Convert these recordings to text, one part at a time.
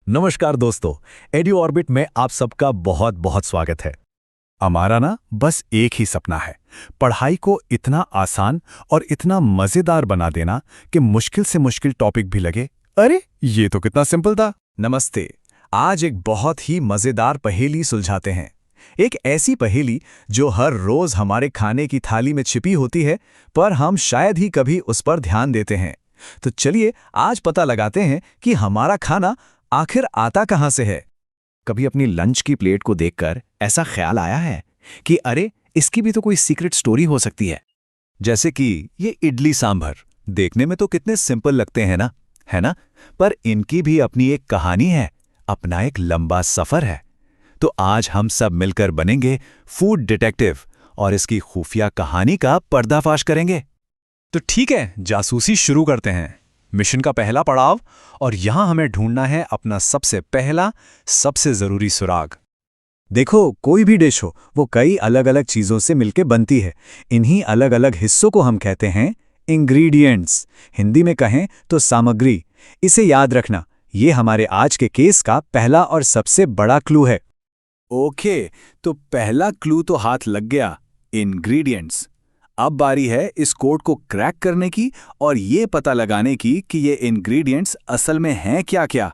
नमस्कार दोस्तों, edu orbit में आप सबका बहुत बहुत स्वागत है। हमारा ना बस एक ही सपना है, पढ़ाई को इतना आसान और इतना मजेदार बना देना कि मुश्किल से मुश्किल टॉपिक भी लगे अरे ये तो कितना सिंपल था। नमस्ते, आज एक बहुत ही मजेदार पहेली सुलझाते हैं। एक ऐसी पहेली जो हर रोज हमारे खाने की थाली में छिपी होती है, पर हम शायद ही कभी उस पर ध्यान देते हैं। तो चलिए आज पता लगाते हैं कि हमारा खाना आखिर आता कहां से है। कभी अपनी लंच की प्लेट को देखकर ऐसा ख्याल आया है कि अरे इसकी भी तो कोई सीक्रेट स्टोरी हो सकती है। जैसे कि ये इडली सांभर देखने में तो कितने सिंपल लगते हैं ना, है ना? पर इनकी भी अपनी एक कहानी है, अपना एक लंबा सफर है। तो आज हम सब मिलकर बनेंगे फूड डिटेक्टिव और इसकी खुफिया कहानी का पर्दाफाश करेंगे। तो ठीक है, जासूसी शुरू करते हैं। मिशन का पहला पड़ाव, और यहां हमें ढूंढना है अपना सबसे पहला सबसे जरूरी सुराग। देखो, कोई भी डिश हो वो कई अलग अलग चीजों से मिलकर बनती है। इन्हीं अलग अलग हिस्सों को हम कहते हैं इंग्रेडिएंट्स। हिंदी में कहें तो सामग्री। इसे याद रखना, ये हमारे आज के केस का पहला और सबसे बड़ा क्लू है। ओके, तो पहला क्लू तो हाथ लग गया, इंग्रेडिएंट्स। अब बारी है इस कोड को क्रैक करने की और ये पता लगाने की कि ये इंग्रेडिएंट्स असल में हैं क्या-क्या।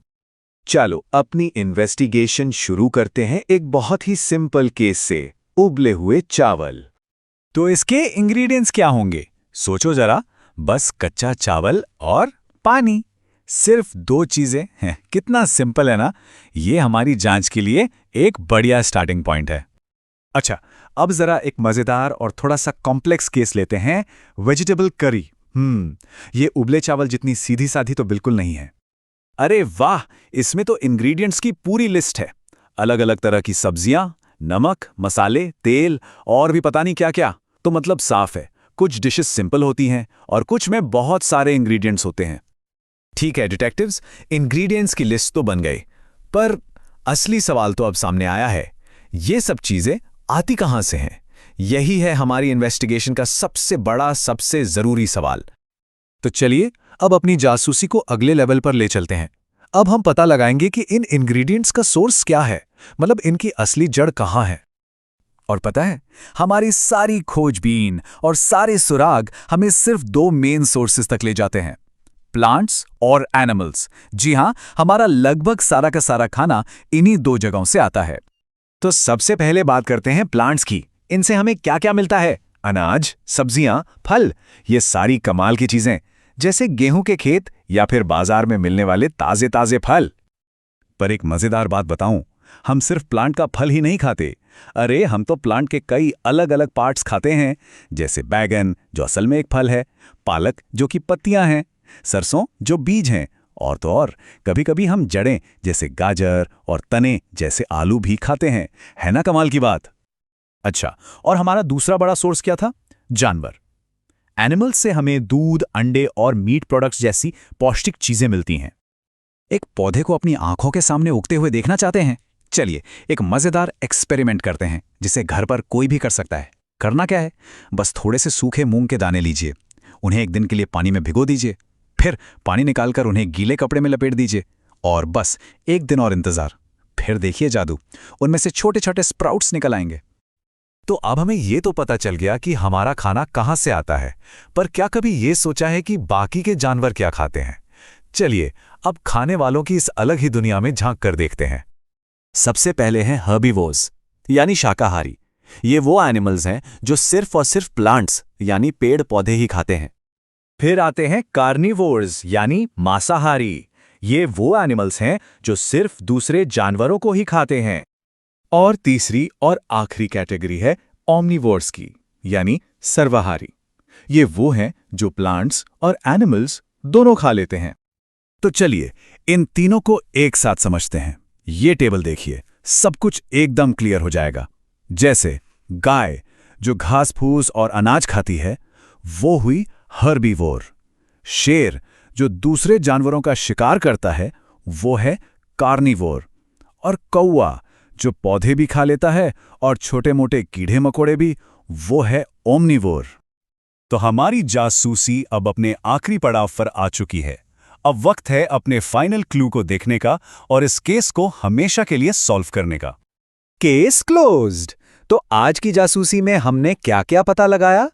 चलो अपनी इन्वेस्टिगेशन शुरू करते हैं एक बहुत ही सिंपल केस से, उबले हुए चावल। तो इसके इंग्रेडिएंट्स क्या होंगे? सोचो जरा, बस कच्चा चावल और पानी, सिर्फ 2 चीजें हैं। कितना सिंपल है ना? ये हमारी जांच के लिए एक बढ़िया स्टार्टिंग पॉइंट है। अच्छा, अब जरा एक मजेदार और थोड़ा सा कॉम्प्लेक्स केस लेते हैं, वेजिटेबल करी। ये उबले चावल जितनी सीधी साधी तो बिल्कुल नहीं है। अरे वाह, इसमें तो इंग्रेडिएंट्स की पूरी लिस्ट है। अलग अलग तरह की सब्जियां, नमक, मसाले, तेल और भी पता नहीं क्या क्या। तो मतलब साफ है, कुछ डिशेस सिंपल होती हैं और कुछ में बहुत सारे इंग्रेडिएंट्स होते हैं। ठीक है डिटेक्टिव्स, इंग्रेडिएंट्स की लिस्ट तो बन गई, पर असली सवाल तो अब सामने आया है, ये सब चीजें आती कहां से हैं? यही है हमारी इन्वेस्टिगेशन का सबसे बड़ा, सबसे जरूरी सवाल। तो चलिए अब अपनी जासूसी को अगले लेवल पर ले चलते हैं। अब हम पता लगाएंगे कि इन इंग्रेडिएंट्स का सोर्स क्या है, मतलब इनकी असली जड़ कहां है। और पता है, हमारी सारी खोजबीन और सारे सुराग हमें सिर्फ 2 मेन सोर्सेस तक ले जाते हैं, प्लांट्स और एनिमल्स। जी हां, हमारा लगभग सारा का सारा खाना इन्हीं 2 जगहों से आता है। तो सबसे पहले बात करते हैं प्लांट्स की। इनसे हमें क्या क्या मिलता है? अनाज, सब्जियां, फल, ये सारी कमाल की चीजें, जैसे गेहूं के खेत या फिर बाजार में मिलने वाले ताजे ताजे फल। पर एक मजेदार बात बताऊं, हम सिर्फ प्लांट का फल ही नहीं खाते। अरे हम तो प्लांट के कई अलग अलग पार्ट्स खाते हैं, जैसे बैगन जो असल में एक फल है, पालक जो कि पत्तियां हैं, सरसों जो बीज हैं, और तो और कभी कभी हम जड़ें जैसे गाजर और तने जैसे आलू भी खाते हैं। है ना कमाल की बात? अच्छा, और हमारा दूसरा बड़ा सोर्स क्या था? जानवर। एनिमल्स से हमें दूध, अंडे और मीट प्रोडक्ट्स जैसी पौष्टिक चीजें मिलती हैं। एक पौधे को अपनी आंखों के सामने उगते हुए देखना चाहते हैं? चलिए एक मजेदार एक्सपेरिमेंट करते हैं, जिसे घर पर कोई भी कर सकता है। करना क्या है, बस थोड़े से सूखे मूंग के दाने लीजिए, उन्हें एक दिन के लिए पानी में भिगो दीजिए, फिर पानी निकालकर उन्हें गीले कपड़े में लपेट दीजिए और बस 1 दिन और इंतजार। फिर देखिए जादू, उनमें से छोटे छोटे स्प्राउट्स निकल आएंगे। तो अब हमें ये तो पता चल गया कि हमारा खाना कहां से आता है, पर क्या कभी ये सोचा है कि बाकी के जानवर क्या खाते हैं? चलिए अब खाने वालों की इस अलग ही दुनिया में झांक कर देखते हैं। सबसे पहले हैं हर्बीवोर्स, यानी शाकाहारी। ये वो एनिमल्स हैं जो सिर्फ और सिर्फ प्लांट्स यानी पेड़ पौधे ही खाते हैं। फिर आते हैं कार्निवोर्स, यानी मांसाहारी। ये वो एनिमल्स हैं जो सिर्फ दूसरे जानवरों को ही खाते हैं। और तीसरी और आखिरी कैटेगरी है ओमनिवोर्स की, यानी सर्वाहारी। ये वो हैं जो प्लांट्स और एनिमल्स दोनों खा लेते हैं। तो चलिए इन तीनों को एक साथ समझते हैं। ये टेबल देखिए, सब कुछ एकदम क्लियर हो जाएगा। जैसे गाय जो घास फूस और अनाज खाती है, वो हुई हर्बीवोर। शेर जो दूसरे जानवरों का शिकार करता है, वो है कार्निवोर। और कौवा जो पौधे भी खा लेता है और छोटे मोटे कीड़े मकोड़े भी, वो है ओमनिवोर। तो हमारी जासूसी अब अपने आखिरी पड़ाव पर आ चुकी है। अब वक्त है अपने फाइनल क्लू को देखने का और इस केस को हमेशा के लिए सॉल्व करने का। Case closed. तो आज की जासूसी में हमने क्या क्या पता लगाया?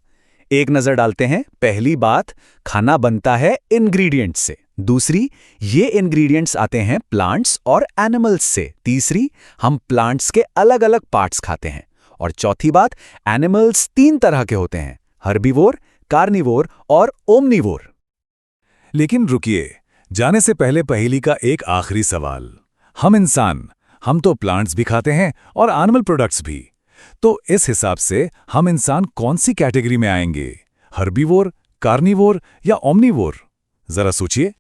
एक नजर डालते हैं। पहली बात, खाना बनता है इंग्रेडिएंट्स से। दूसरी, ये इंग्रेडिएंट्स आते हैं प्लांट्स और एनिमल्स से। तीसरी, हम प्लांट्स के अलग अलग पार्ट्स खाते हैं। और चौथी बात, एनिमल्स 3 तरह के होते हैं, हर्बीवोर, कार्निवोर और ओमनिवोर। लेकिन रुकिए, जाने से पहले पहेली का एक आखिरी सवाल। हम इंसान, हम तो प्लांट्स भी खाते हैं और एनिमल प्रोडक्ट्स भी। तो इस हिसाब से हम इंसान कौन सी कैटेगरी में आएंगे? हर्बीवोर, कार्निवोर या ओमनिवोर? जरा सोचिए।